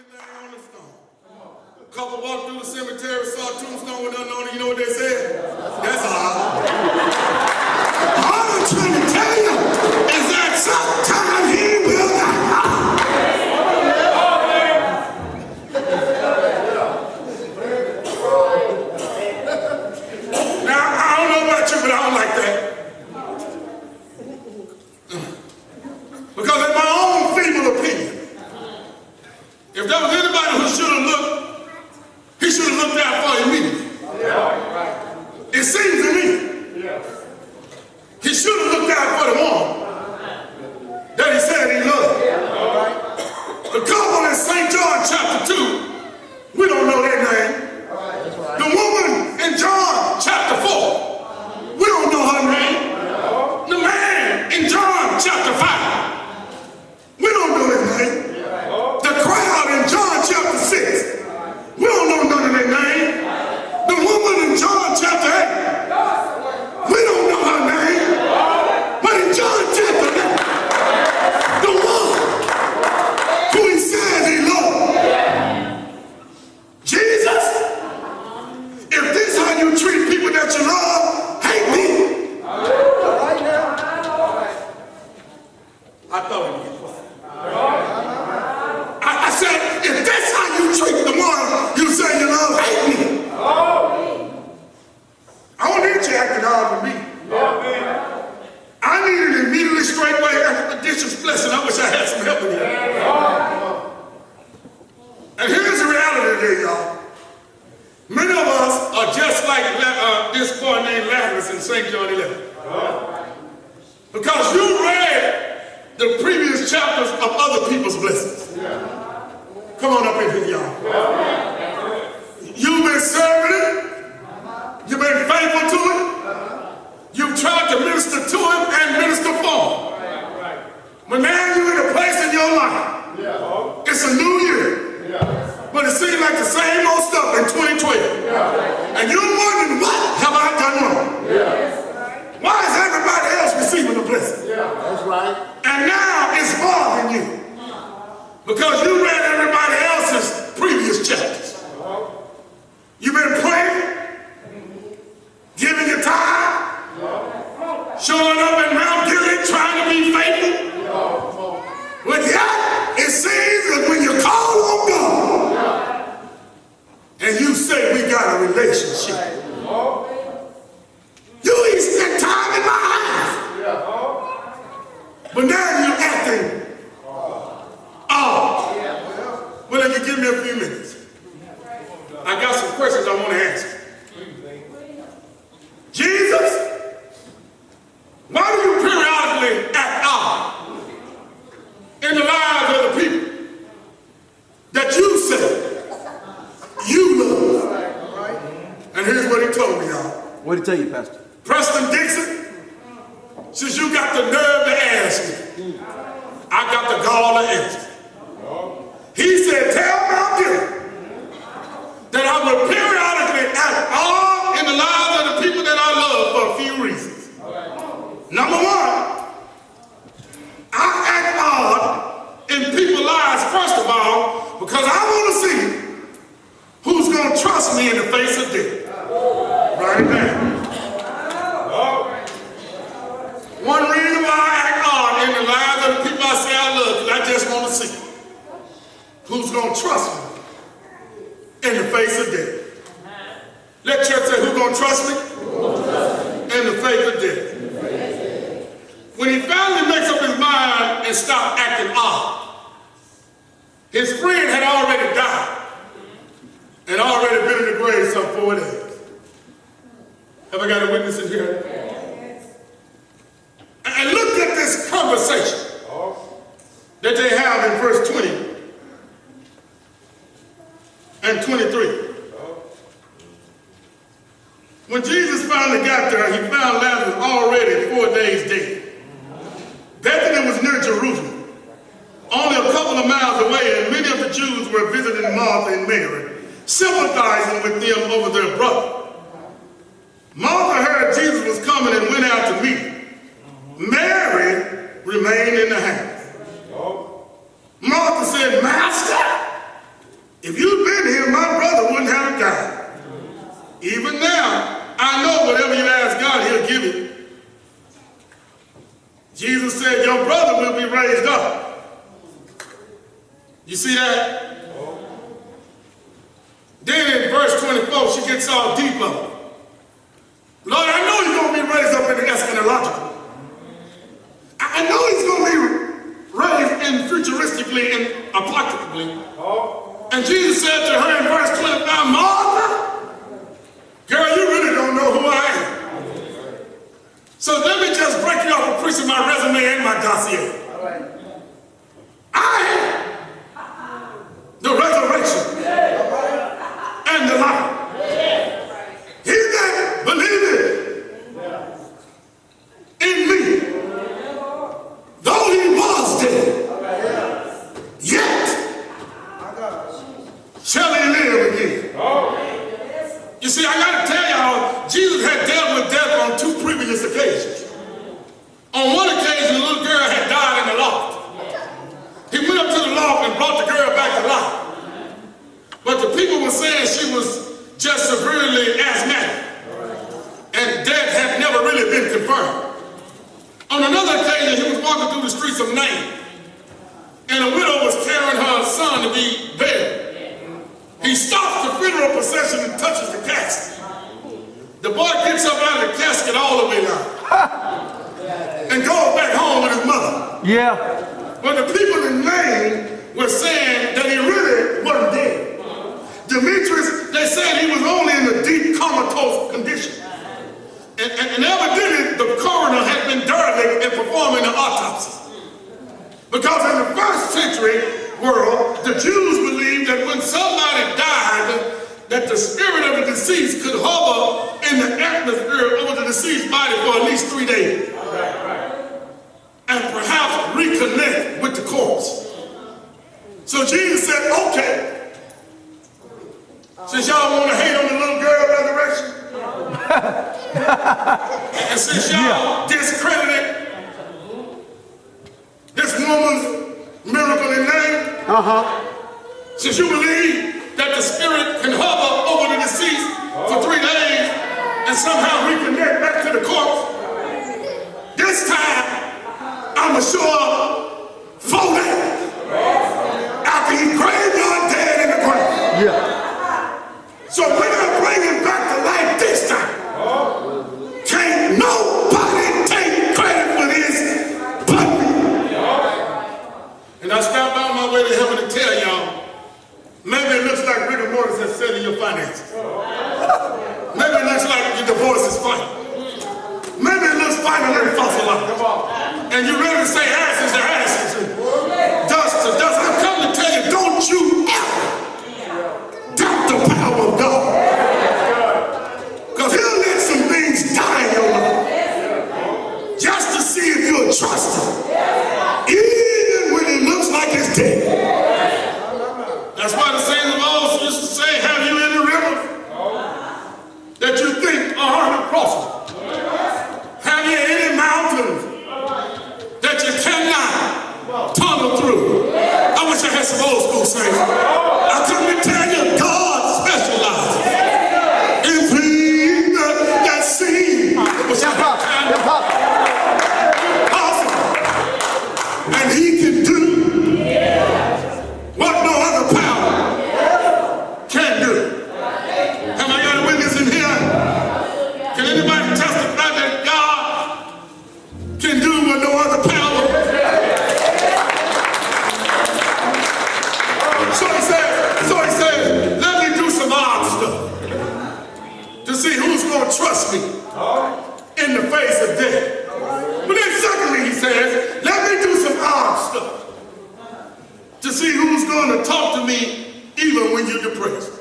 everything on the stone. A couple walked through the cemetery, saw a tombstone with nothing on it. You know what they said? That's all. All I'm trying to tell you is that sometime he will die. Now, I don't know about you, but I don't like that. Because in my own feeble opinion, if there was anybody who should have looked, he should have looked out for immediately. It seems to me, he should have looked out for the one that he said he loved. The couple in St. John chapter 2, we don't know their name. The woman in John chapter 4, we don't know her name. The man in John chapter 5, we don't know his name. The crowd in John chapter 6, we don't know none of their name. The woman in John chapter 8, we don't know her name. But in John chapter 11, the one who he says he loved, Jesus, if this is how you treat people that you love, hate me. I thought it was. I said, if that's how you treat the one you say you love, hate me. I don't need you acting hard with me. I needed it immediately straightway after the dishes blessing. I wish I had some help with you. And here's the reality today, y'all. Many of us are just like this boy named Lazarus in St. John 11. Because you read the previous chapters of other people's blessings. Come on up in here, y'all. You've been serving it. You've been faithful to it. You've tried to minister to him and minister for him. But now you're in a place in your life. It's a new year. But it seems like the same old stuff in 2012. And you're wondering, what have I done wrong? Why is everybody else receiving the blessing? That's right. And now it's bothering you. Because you read everybody else's previous chapters. You've been praying, giving your time, showing up at Mount Gilead, trying to be faithful. But yet, it seems that when you call on God, and you say we got a relationship, you ain't spent time in my house. But now you're acting odd. Well, if you give me a few minutes, I got some questions I want to ask you. Jesus, why do you periodically act odd in the lives of the people that you say you love? And here's what he told me, y'all. What did he tell you, Pastor? Preston Dixon, since you got the nerve to ask me, I got the gall to answer. He said, tell Mount Gilead that I will periodically act odd in the lives of the people that I love for a few reasons. Number one, I act odd in people's lives, first of all, because I want to see who's going to trust me in the face of death. Right now. One reason why I act odd in the lives of the people I say I love is I just want to see who's going to trust me in the face of death. Let church say, who's going to trust me in the face of death. When he finally makes up his mind and stops acting odd, his friend had already died and already been in the grave some 4 days. Have I got a witness in here? And look at this conversation that they have in verse 20 and 23. When Jesus finally got there, he found Lazarus already 4 days dead. Bethany was near Jerusalem, only a couple of miles away, and many of the Jews were visiting Martha and Mary, sympathizing with them over their brother. Martha heard Jesus was coming and went out to meet him. Mary remained in the house. Martha said, Master, Jesus said, your brother will be raised up. You see that? Then in verse 24, she gets all deeper. Lord, I know he's going to be raised up in the eschatological. I know he's going to be raised in futuristically and apocalyptically. And Jesus said to her in verse 25, Martha, girl, you really don't know who I am. So let me just break you off a piece of my resume and my dossier. I am the resurrection and the life. He that believeth in me, though he was dead, yet shall he live again. You see, I got to tell y'all, Jesus had dealt with death on 2 previous occasions. On one occasion, a little girl had died in the loft. He went up to the loft and brought the girl back to life. But the people were saying she was just severely asthmatic. And death had never really been confirmed. On another occasion, he was walking through the streets of Nain. And a widow was carrying her son to be buried. He stops the funeral procession and touches the casket. The boy gets up out of the casket all the way down and goes back home with his mother. Yeah. But the people in Nain were saying that he really wasn't dead. Demetrius, they said he was only in a deep comatose condition. And evidently the coroner had been derelict in performing the autopsy. Because in the first century world, the Jews believed that when somebody died, that the spirit of the deceased could hover in the atmosphere over the deceased body for at least 3 days. And perhaps reconnect with the corpse. So Jesus said, okay, since y'all want to hate on the little girl resurrection, and since y'all discredited this woman's miracle in name, since you believe that the spirit can hover over the deceased for 3 days and somehow reconnect back to the corpse, this time I'ma show up 4 days after he graveyard dead in the ground. Yeah. So we're gonna bring him back to life this time. Can't nobody take credit for this but me. And I stopped by my way to heaven to tell y'all, maybe it looks like rigor mortis has set in your finances. Maybe it looks like your divorce is final. Maybe it looks final and fossilized. And you're ready to say ashes to ashes and dust to dust. I've come to tell you, don't you ever doubt the power of God. Because he'll let some things die in your life just to see if you'll trust him. Even when it looks like it's dead. That's why the saints of old used to say, have you any rivers that you think are uncrossable? Have you any mountains that you cannot tunnel through? I wish I had some old school saints. I come to tell you, God specializes in things that seem possible. And he can do what no other power can do. Have I got a witness in here? Can anybody testify that God can do what no other power? So he said, let me do some odd stuff to see who's going to trust me in the face of death. But then secondly, he says, let me do some odd stuff to see who's going to talk to me even when you're depressed.